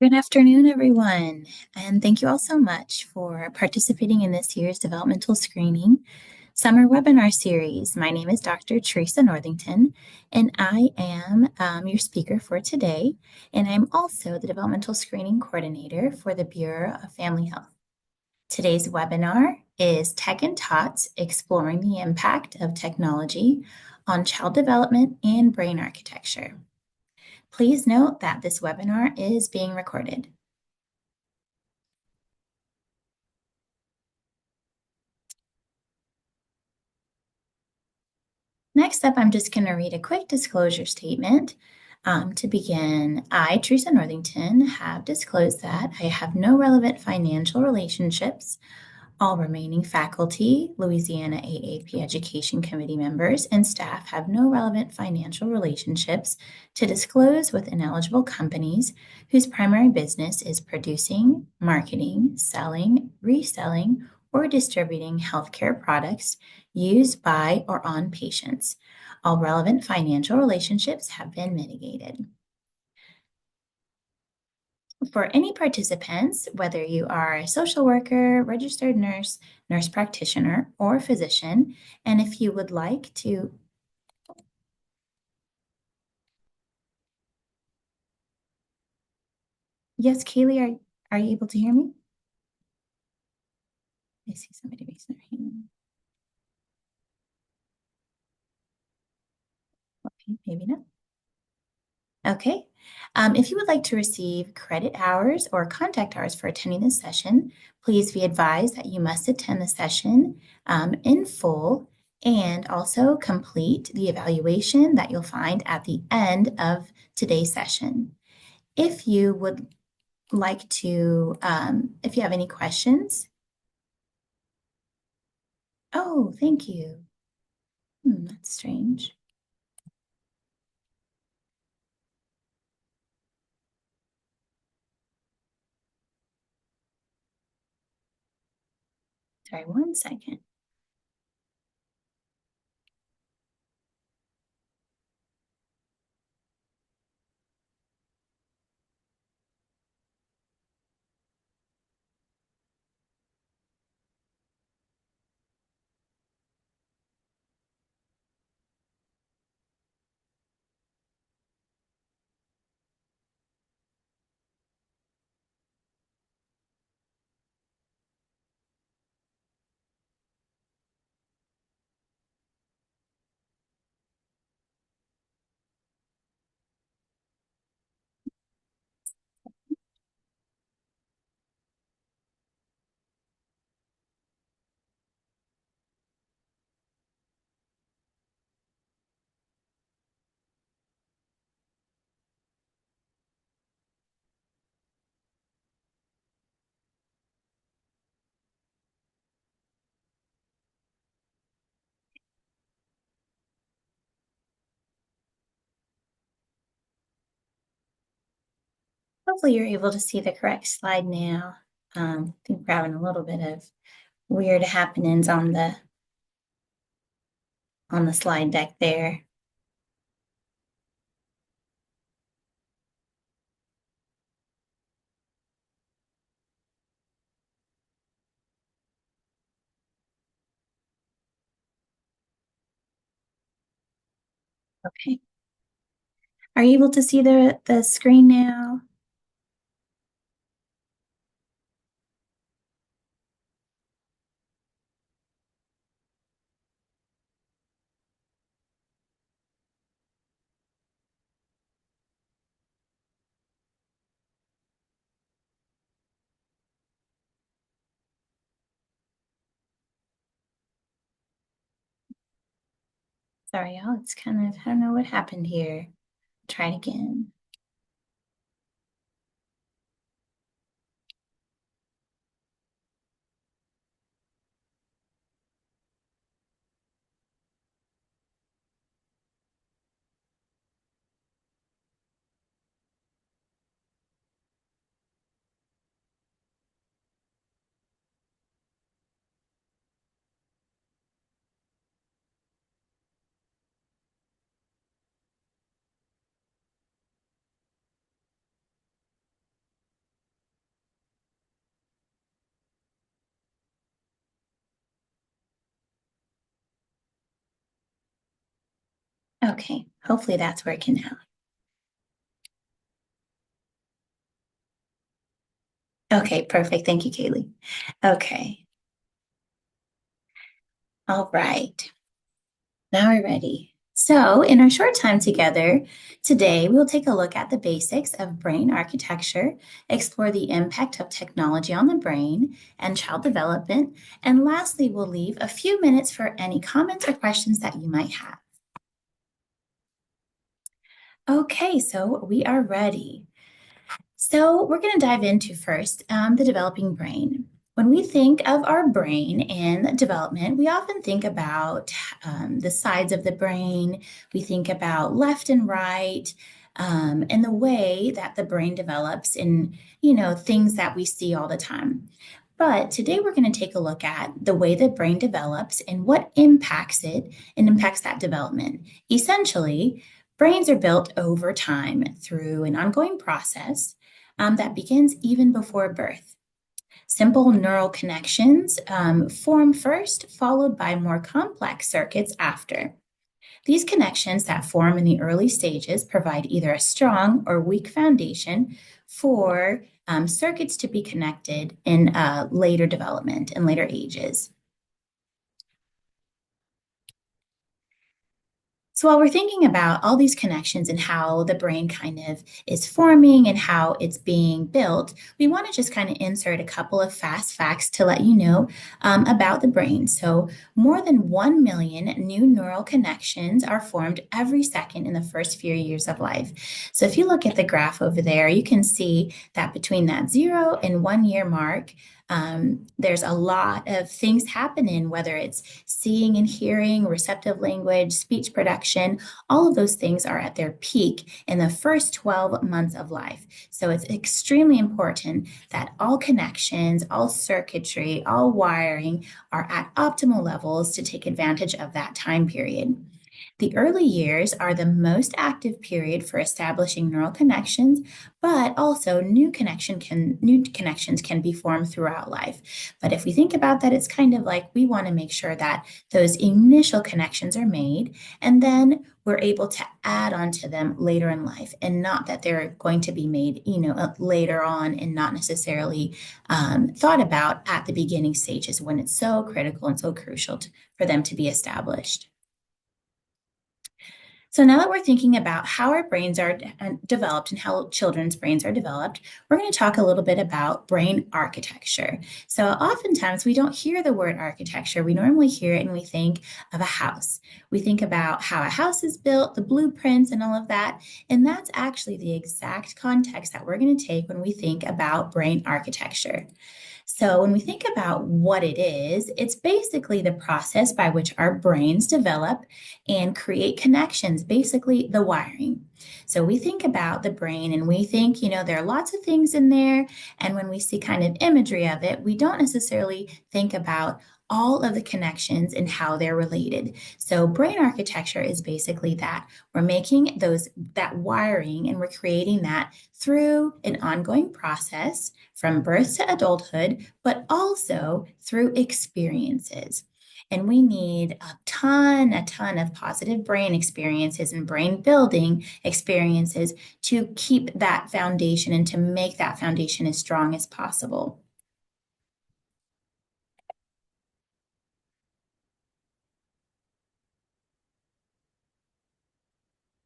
Good afternoon, everyone, and thank you all so much for participating in this year's developmental screening summer webinar series. My name is Dr. Teresa Northington, and I am your speaker for today, and I'm also the developmental screening coordinator for the Bureau of Family Health. Today's webinar is Tech and Tots, Exploring the Impact of Technology on Child Development and Brain Architecture. Please note that this webinar is being recorded. Next up, I'm just going to read a quick disclosure statement. To begin, I, Teresa Northington, have disclosed that I have no relevant financial relationships. All remaining faculty, Louisiana AAP Education Committee members, and staff have no relevant financial relationships to disclose with ineligible companies whose primary business is producing, marketing, selling, reselling, or distributing healthcare products used by or on patients. All relevant financial relationships have been mitigated. For any participants, whether you are a social worker, registered nurse, nurse practitioner, or physician, and if you would like to, yes, Kaylee, are you able to hear me? I see somebody raising their hand. Okay, maybe not. Okay. If you would like to receive credit hours or contact hours for attending this session, please be advised that you must attend the session in full and also complete the evaluation that you'll find at the end of today's session. If you would like to, if you have any questions. Oh, thank you. That's strange. Sorry, one second. Hopefully you're able to see the correct slide now. I think we're having a little bit of weird happenings on the slide deck there. Okay. Are you able to see the screen now? Sorry, y'all. It's kind of, I don't know what happened here. Try it again. Okay, hopefully that's working now. Okay, perfect. Thank you, Kaylee. Okay, all right. Now we're ready. So, in our short time together, today we'll take a look at the basics of brain architecture, explore the impact of technology on the brain and child development, and lastly, we'll leave a few minutes for any comments or questions that you might have. Okay, so we are ready. So, we're going to dive into first the developing brain. When we think of our brain and development, we often think about the sides of the brain. We think about left and right, and the way that the brain develops in, things that we see all the time. But today we're going to take a look at the way the brain develops and what impacts it and impacts that development. Essentially, brains are built over time through an ongoing process that begins even before birth. Simple neural connections form first, followed by more complex circuits after. These connections that form in the early stages provide either a strong or weak foundation for circuits to be connected in later development and later ages. So while we're thinking about all these connections and how the brain kind of is forming and how it's being built, we want to just kind of insert a couple of fast facts to let you know about the brain. So more than 1 million new neural connections are formed every second in the first few years of life. So if you look at the graph over there, you can see that between that 0 and 1 year mark, there's a lot of things happening, whether it's seeing and hearing, receptive language, speech production, all of those things are at their peak in the first 12 months of life. So it's extremely important that all connections, all circuitry, all wiring are at optimal levels to take advantage of that time period. The early years are the most active period for establishing neural connections, but also new connections can be formed throughout life. But if we think about that, it's kind of like we want to make sure that those initial connections are made, and then we're able to add on to them later in life, and not that they're going to be made, later on and not necessarily thought about at the beginning stages when it's so critical and so crucial for them to be established. So now that we're thinking about how our brains are developed and how children's brains are developed, we're going to talk a little bit about brain architecture. So oftentimes we don't hear the word architecture. We normally hear it and we think of a house. We think about how a house is built, the blueprints and all of that. And that's actually the exact context that we're going to take when we think about brain architecture. So, when we think about what it is, it's basically the process by which our brains develop and create connections, basically the wiring. So, we think about the brain and we think, there are lots of things in there. And when we see kind of imagery of it, we don't necessarily think about all of the connections and how they're related. So brain architecture is basically that we're making that wiring and we're creating that through an ongoing process from birth to adulthood, but also through experiences. And we need a ton of positive brain experiences and brain building experiences to keep that foundation and to make that foundation as strong as possible.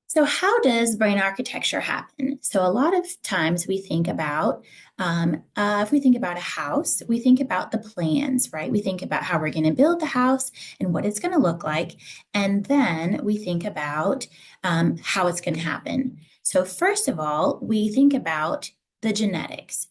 So, how does brain architecture happen? So, a lot of times we think about, if we think about a house, we think about the plans, right? We think about how we're going to build the house and what it's going to look like. And then we think about how it's going to happen. So, first of all, we think about the genetics.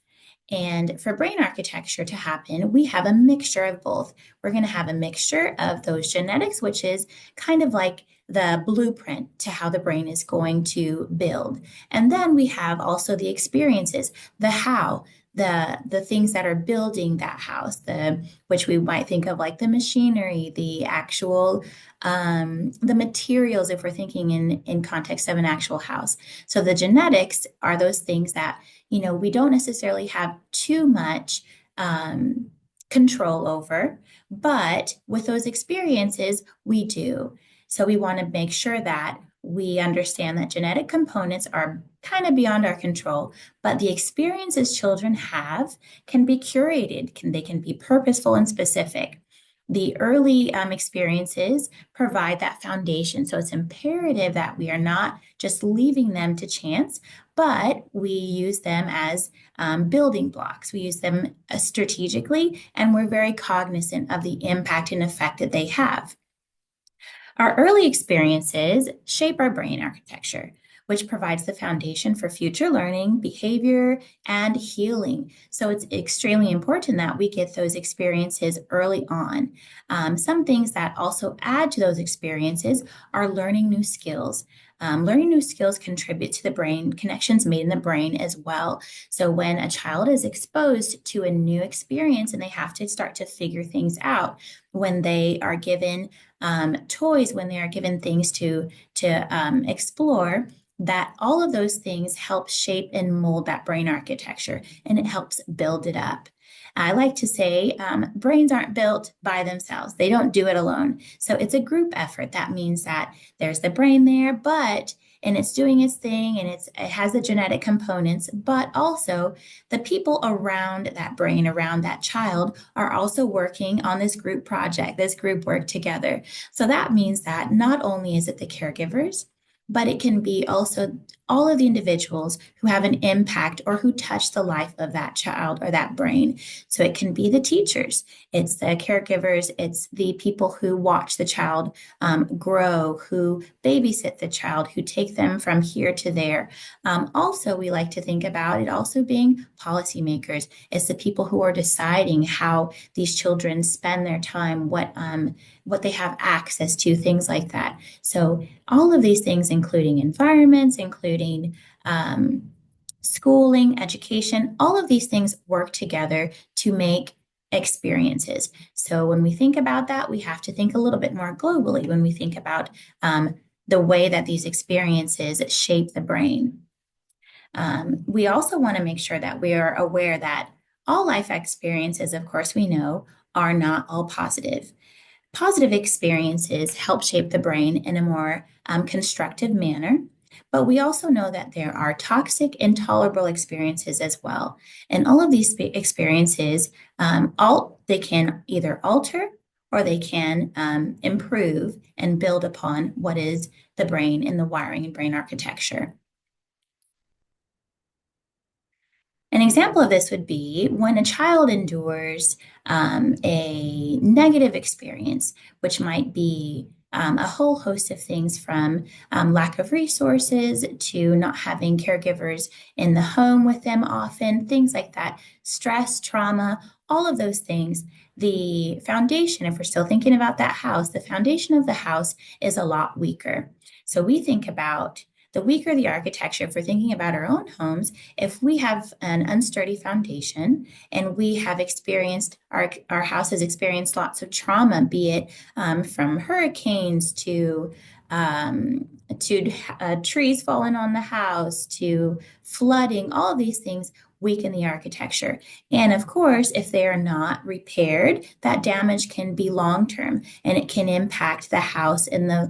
And for brain architecture to happen, we have a mixture of both. We're going to have a mixture of those genetics, which is kind of like the blueprint to how the brain is going to build. And then we have also the experiences, the how, the things that are building that house, which we might think of like the machinery, the actual the materials if we're thinking in context of an actual house. So the genetics are those things that we don't necessarily have too much control over, but with those experiences, we do. So we want to make sure that We understand that genetic components are kind of beyond our control, but the experiences children have can be curated, they can be purposeful and specific. The early experiences provide that foundation. So it's imperative that we are not just leaving them to chance, but we use them as building blocks. We use them strategically, and we're very cognizant of the impact and effect that they have. Our early experiences shape our brain architecture, which provides the foundation for future learning, behavior, and healing. So it's extremely important that we get those experiences early on. Some things that also add to those experiences are learning new skills. Learning new skills contribute to the brain, connections made in the brain as well. So when a child is exposed to a new experience and they have to start to figure things out, when they are given toys, when they are given things to explore, that all of those things help shape and mold that brain architecture, and it helps build it up. I like to say brains aren't built by themselves. They don't do it alone. So it's a group effort. That means that there's the brain there, and it's doing its thing, and it has the genetic components, but also the people around that brain, around that child, are also working on this group project, this group work together. So that means that not only is it the caregivers, but it can be also all of the individuals who have an impact or who touch the life of that child or that brain. So it can be the teachers, it's the caregivers, it's the people who watch the child grow, who babysit the child, who take them from here to there. Also, we like to think about it also being policymakers. It's the people who are deciding how these children spend their time, what they have access to, things like that. So all of these things, including environments, including schooling, education, all of these things work together to make experiences. So when we think about that, we have to think a little bit more globally when we think about the way that these experiences shape the brain. We also want to make sure that we are aware that all life experiences, of course, we know, are not all positive. Positive experiences help shape the brain in a more constructive manner, but we also know that there are toxic, intolerable experiences as well. And all of these experiences, they can either alter or they can improve and build upon what is the brain and the wiring and brain architecture. An example of this would be when a child endures a negative experience, which might be a whole host of things from lack of resources to not having caregivers in the home with them often, things like that, stress, trauma, all of those things. The foundation, if we're still thinking about that house, the foundation of the house is a lot weaker. So we think about the weaker the architecture, if we're thinking about our own homes, if we have an unsteady foundation and we have experienced, our house has experienced lots of trauma, be it from hurricanes to trees falling on the house, to flooding, all of these things weaken the architecture. And of course, if they are not repaired, that damage can be long-term and it can impact the house and the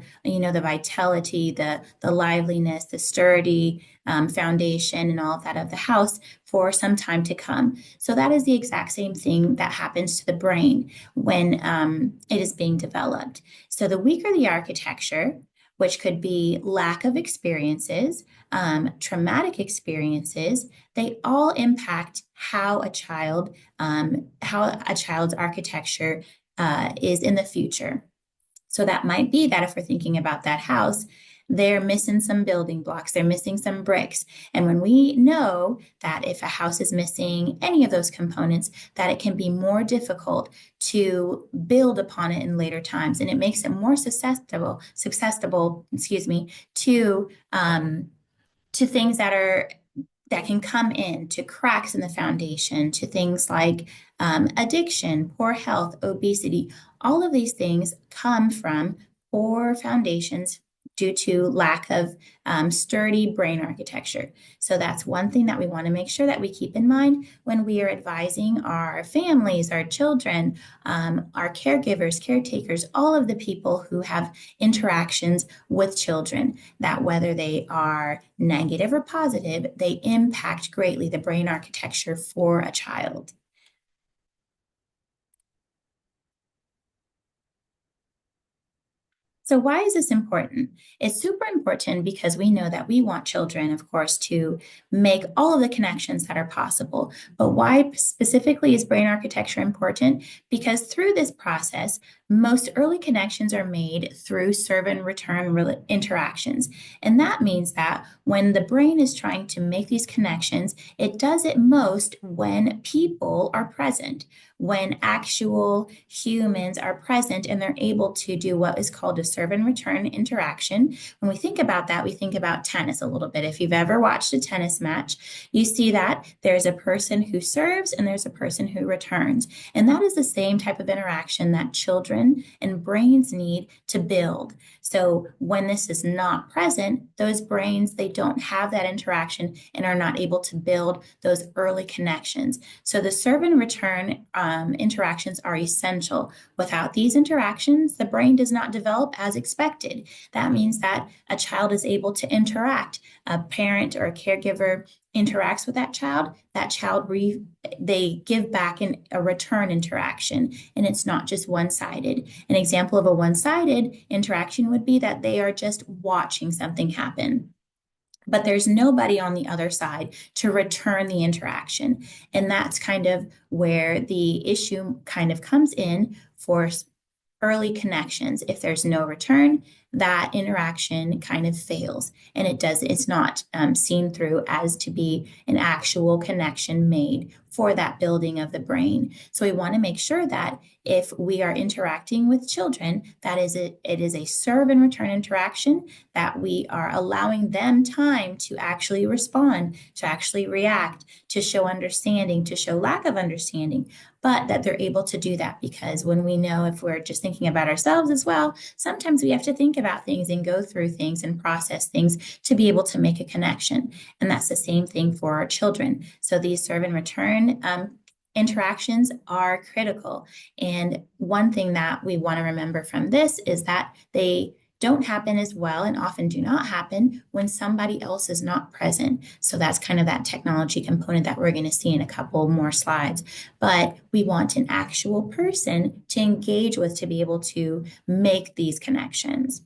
vitality, the liveliness, the sturdy foundation and all of that of the house for some time to come. So that is the exact same thing that happens to the brain when it is being developed. So the weaker the architecture, which could be lack of experiences, traumatic experiences, they all impact how a child's architecture is in the future. So that might be that if we're thinking about that house, they're missing some building blocks, they're missing some bricks. And when we know that if a house is missing any of those components, that it can be more difficult to build upon it in later times. And it makes it more susceptible, to things that can come in, to cracks in the foundation, to things like addiction, poor health, obesity. All of these things come from poor foundations due to lack of sturdy brain architecture. So that's one thing that we want to make sure that we keep in mind when we are advising our families, our children, our caregivers, caretakers, all of the people who have interactions with children, that whether they are negative or positive, they impact greatly the brain architecture for a child. So, why is this important? It's super important because we know that we want children, of course, to make all of the connections that are possible. But why specifically is brain architecture important? Because through this process, most early connections are made through serve and return interactions. And that means that when the brain is trying to make these connections, it does it most when people are present, when actual humans are present and they're able to do what is called a serve and return interaction. When we think about that, we think about tennis a little bit. If you've ever watched a tennis match, you see that there's a person who serves and there's a person who returns. And that is the same type of interaction that children and brains need to build. So when this is not present, those brains, they don't have that interaction and are not able to build those early connections. So the serve and return interactions are essential. Without these interactions, the brain does not develop as expected. That means that a child is able to interact. A parent or a caregiver interacts with that child they give back a return interaction, and it's not just one-sided. An example of a one-sided interaction would be that they are just watching something happen, but there's nobody on the other side to return the interaction. And that's kind of where the issue kind of comes in for early connections. If there's no return, that interaction kind of fails, and it's not seen through as to be an actual connection made for that building of the brain. So we want to make sure that if we are interacting with children, it is a serve and return interaction, that we are allowing them time to actually respond, to actually react, to show understanding, to show lack of understanding, but that they're able to do that. Because when we know, if we're just thinking about ourselves as well, sometimes we have to think about things and go through things and process things to be able to make a connection. And that's the same thing for our children. So these serve and return interactions are critical. And one thing that we want to remember from this is that they don't happen as well and often do not happen when somebody else is not present. So that's kind of that technology component that we're going to see in a couple more slides. But we want an actual person to engage with to be able to make these connections.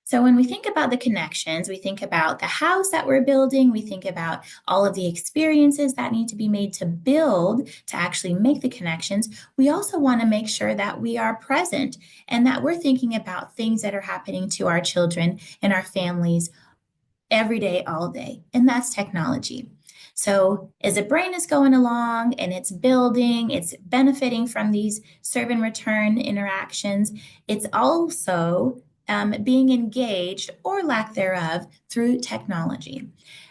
So when we think about the connections, we think about the house that we're building, we think about all of the experiences that need to be made to build, to actually make the connections. We also want to make sure that we are present and that we're thinking about things that are happening to our children and our families every day, all day, and that's technology. So as the brain is going along and it's building, it's benefiting from these serve and return interactions, it's also being engaged or lack thereof through technology.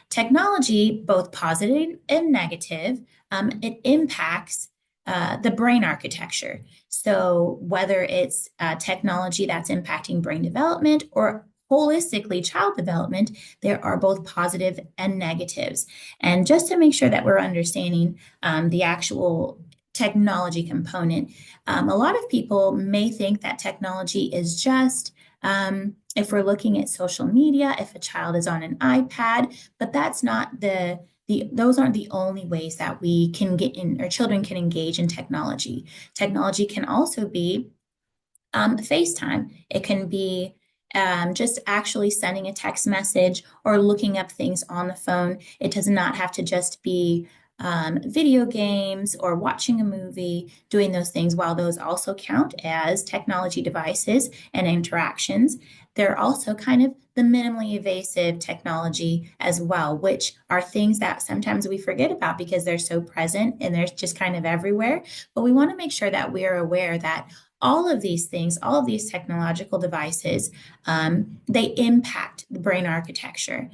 Technology, both positive and negative, it impacts the brain architecture. So whether it's technology that's impacting brain development or holistically child development, there are both positive and negatives. And just to make sure that we're understanding the actual technology component, a lot of people may think that technology is just if we're looking at social media, if a child is on an iPad, but that's not those aren't the only ways that we can get in, or children can engage in technology. Technology can also be FaceTime. It can be just actually sending a text message or looking up things on the phone. It does not have to just be video games or watching a movie, doing those things. While those also count as technology devices and interactions, they're also kind of the minimally invasive technology as well, which are things that sometimes we forget about because they're so present and they're just kind of everywhere. But we want to make sure that we're aware that all of these things, all of these technological devices, they impact the brain architecture.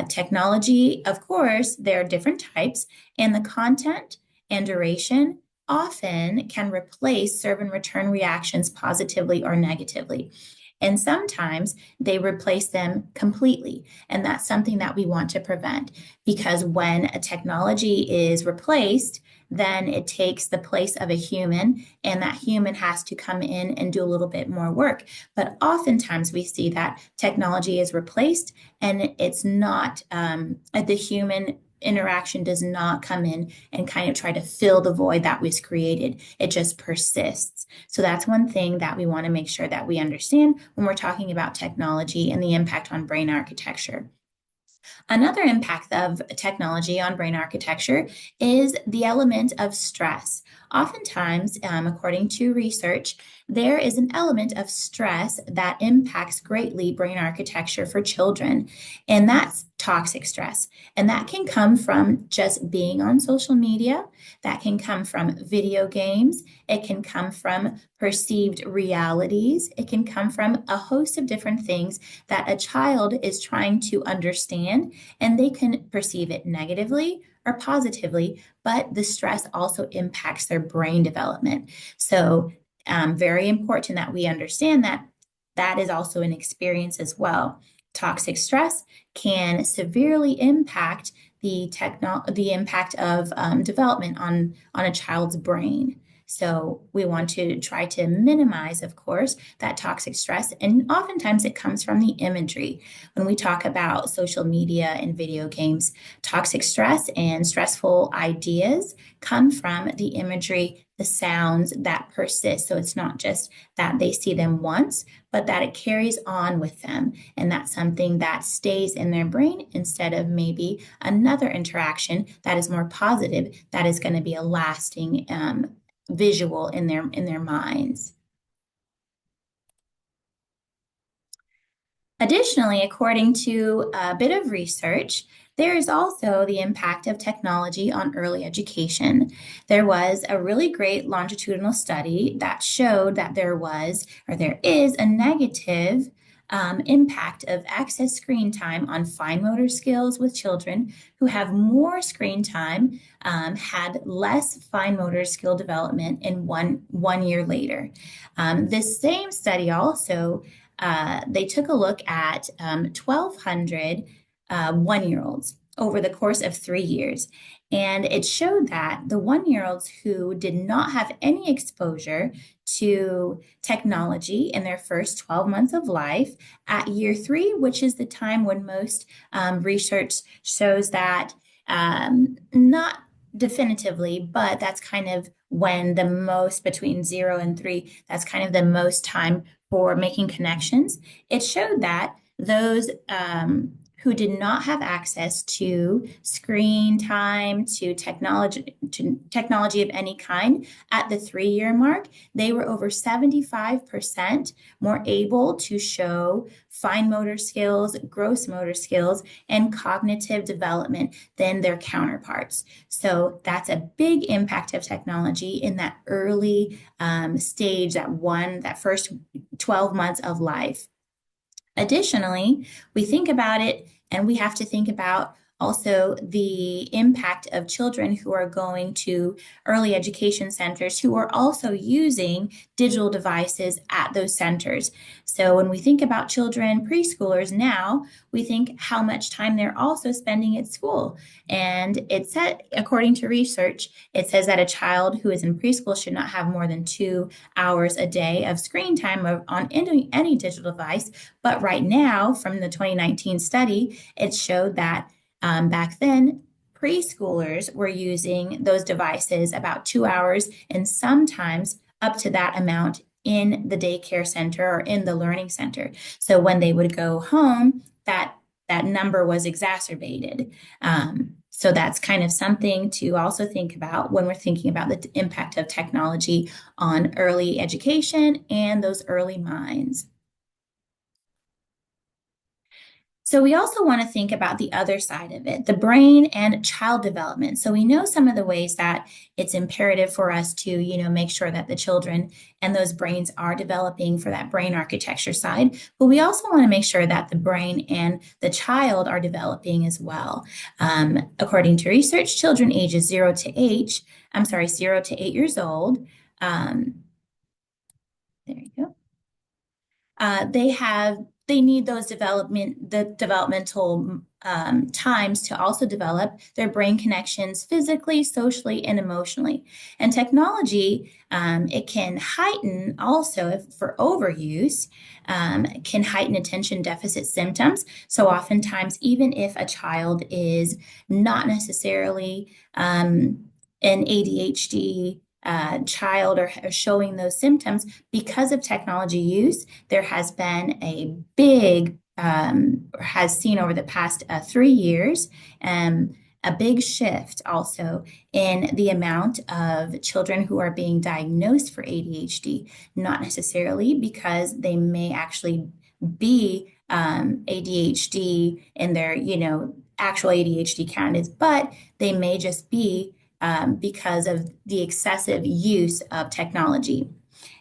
Technology, of course, there are different types, and the content and duration often can replace serve and return reactions positively or negatively. And sometimes they replace them completely. And that's something that we want to prevent because when a technology is replaced, then it takes the place of a human, and that human has to come in and do a little bit more work. But oftentimes we see that technology is replaced and it's not, the human interaction does not come in and kind of try to fill the void that was created. It just persists. So that's one thing that we want to make sure that we understand when we're talking about technology and the impact on brain architecture. Another impact of technology on brain architecture is the element of stress. Oftentimes, according to research, there is an element of stress that impacts greatly brain architecture for children, and that's toxic stress. And that can come from just being on social media, that can come from video games, it can come from perceived realities, it can come from a host of different things that a child is trying to understand, and they can perceive it negatively or positively, but the stress also impacts their brain development. So, very important that we understand that that is also an experience as well. Toxic stress can severely impact the impact of development on a child's brain. So we want to try to minimize, of course, that toxic stress. And oftentimes it comes from the imagery. When we talk about social media and video games, toxic stress and stressful ideas come from the imagery, the sounds that persist. So it's not just that they see them once, but that it carries on with them. And that's something that stays in their brain instead of maybe another interaction that is more positive, that is going to be a lasting visual in their minds. Additionally, according to a bit of research, there is also the impact of technology on early education. There was a really great longitudinal study that showed that there is a negative impact of excess screen time on fine motor skills with children who have more screen time, had less fine motor skill development in one year later. This same study also they took a look at 1,200 one-year-olds over the course of 3 years. And it showed that the one-year-olds who did not have any exposure to technology in their first 12 months of life, at year 3, which is the time when most research shows that not definitively, but that's kind of when the most between 0 and 3, that's kind of the most time for making connections. It showed that those who did not have access to screen time, to technology of any kind at the 3 year mark, they were over 75% more able to show fine motor skills, gross motor skills, and cognitive development than their counterparts. So that's a big impact of technology in that early stage, that first 12 months of life. Additionally, we think about it and we have to think about also the impact of children who are going to early education centers who are also using digital devices at those centers. So when we think about children, preschoolers now, we think how much time they're also spending at school. And it said, according to research, it says that a child who is in preschool should not have more than 2 hours a day of screen time on any digital device. But right now, from the 2019 study, it showed that back then, preschoolers were using those devices about 2 hours and sometimes up to that amount in the daycare center or in the learning center. So when they would go home, that number was exacerbated. So that's kind of something to also think about when we're thinking about the impact of technology on early education and those early minds. So we also want to think about the other side of it, the brain and child development. So we know some of the ways that it's imperative for us to, make sure that the children and those brains are developing for that brain architecture side. But we also want to make sure that the brain and the child are developing as well. According to research, children ages 0 to 8 years old. There you go. They need the developmental times to also develop their brain connections physically, socially, and emotionally. And technology, it can heighten also if for overuse, can heighten attention deficit symptoms. So oftentimes, even if a child is not necessarily an ADHD child or showing those symptoms, because of technology use, there has been a big, has seen over the past 3 years, a big shift also in the amount of children who are being diagnosed for ADHD, not necessarily because they may actually be ADHD in their, actual ADHD candidates, but they may just be because of the excessive use of technology.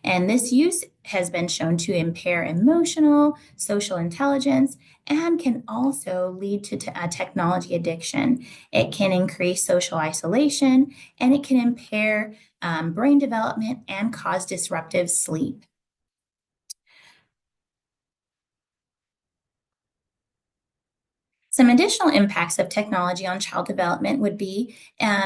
And this use has been shown to impair emotional, social intelligence, and can also lead to technology addiction. It can increase social isolation, and it can impair brain development and cause disruptive sleep. Some additional impacts of technology on child development would be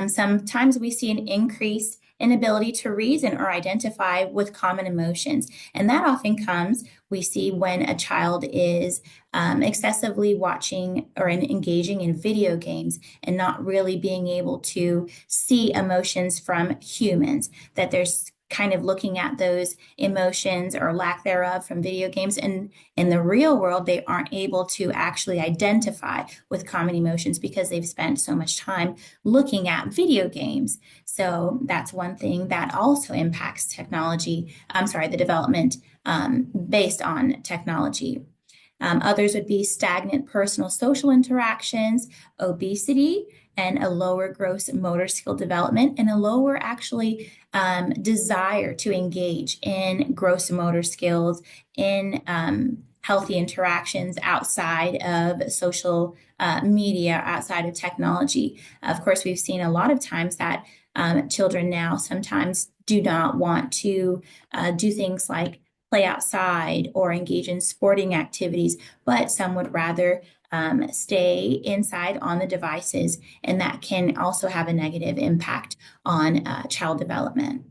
sometimes we see an increased inability to reason or identify with common emotions. And that often comes, we see when a child is excessively watching or engaging in video games and not really being able to see emotions from humans, that there's kind of looking at those emotions or lack thereof from video games. And in the real world, they aren't able to actually identify with common emotions because they've spent so much time looking at video games. So that's one thing that also impacts the development based on technology. Others would be stagnant personal social interactions, obesity, and a lower gross motor skill development, and a lower actually desire to engage in gross motor skills, in healthy interactions outside of social media, outside of technology. Of course, we've seen a lot of times that children now sometimes do not want to do things like play outside or engage in sporting activities, but some would rather stay inside on the devices, and that can also have a negative impact on child development.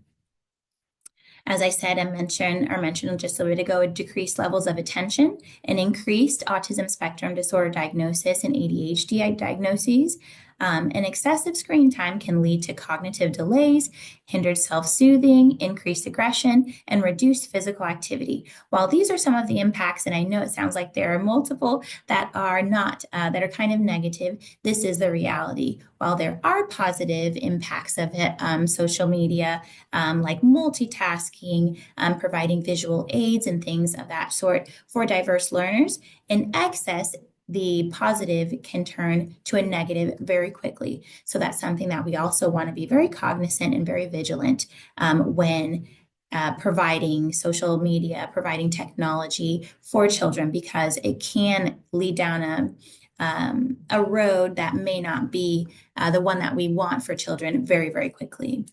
As I said, I mentioned just a bit ago, decreased levels of attention, an increased autism spectrum disorder diagnosis and ADHD diagnoses. An excessive screen time can lead to cognitive delays, hindered self-soothing, increased aggression, and reduced physical activity. While these are some of the impacts, and I know it sounds like there are multiple that are not, that are kind of negative, this is the reality. While there are positive impacts of it, social media, like multitasking, providing visual aids and things of that sort for diverse learners, in excess, the positive can turn to a negative very quickly. So that's something that we also want to be very cognizant and very vigilant when providing social media, providing technology for children, because it can lead down a road that may not be the one that we want for children very, very quickly.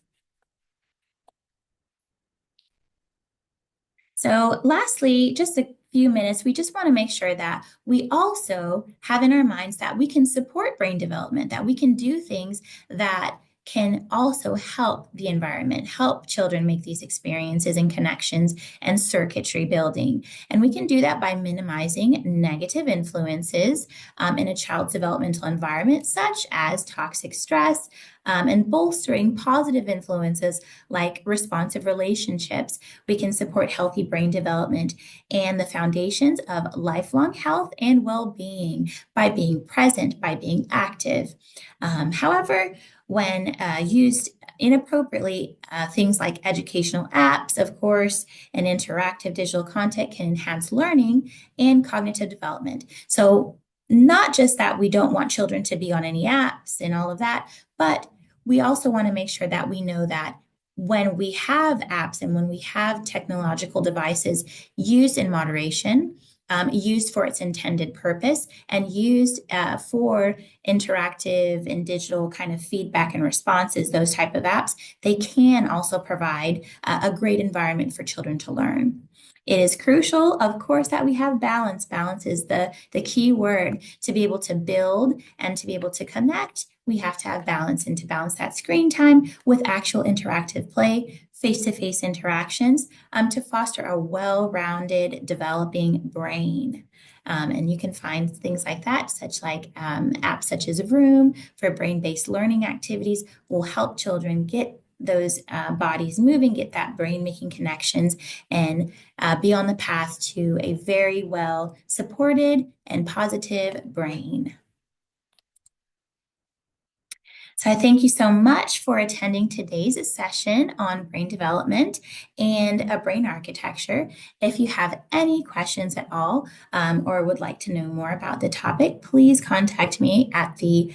So lastly, just a few minutes, we just want to make sure that we also have in our minds that we can support brain development, that we can do things that can also help the environment, help children make these experiences and connections and circuitry building. And we can do that by minimizing negative influences in a child's developmental environment, such as toxic stress, and bolstering positive influences like responsive relationships. We can support healthy brain development and the foundations of lifelong health and well-being by being present, by being active. However, when used inappropriately, things like educational apps, of course, and interactive digital content can enhance learning and cognitive development. So not just that we don't want children to be on any apps and all of that, but we also want to make sure that we know that when we have apps and when we have technological devices used in moderation, used for its intended purpose, and used for interactive and digital kind of feedback and responses, those type of apps, they can also provide a great environment for children to learn. It is crucial, of course, that we have balance. Balance is the key word to be able to build and to be able to connect. We have to have balance, and to balance that screen time with actual interactive play, face-to-face interactions, to foster a well-rounded developing brain. And you can find things like that, such like apps such as Room for brain-based learning activities will help children get those bodies moving, get that brain making connections, and be on the path to a very well supported and positive brain. So I thank you so much for attending today's session on brain development and brain architecture. If you have any questions at all or would like to know more about the topic, please contact me at the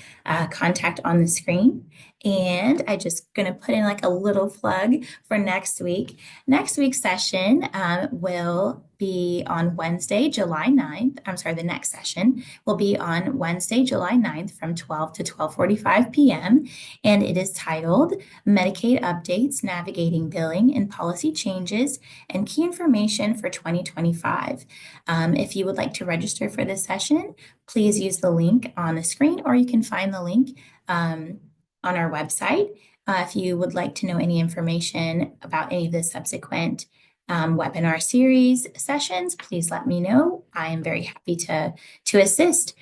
contact on the screen. And I just going to put in like a little plug for next week. Next week's session will be on Wednesday, July 9th. I'm sorry, the next session will be on Wednesday, July 9th from 12 to 12:45 p.m. And it is titled Medicaid Updates, Navigating Billing and Policy Changes and Key Information for 2025. If you would like to register for this session, please use the link on the screen, or you can find the link on our website. If you would like to know any information about any of the subsequent webinar series sessions, please let me know. I am very happy to assist.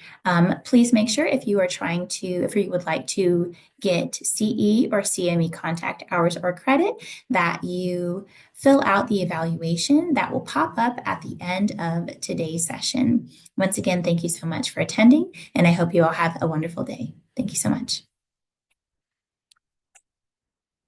Please make sure if you would like to get CE or CME contact hours or credit, that you fill out the evaluation that will pop up at the end of today's session. Once again, thank you so much for attending, and I hope you all have a wonderful day. Thank you so much.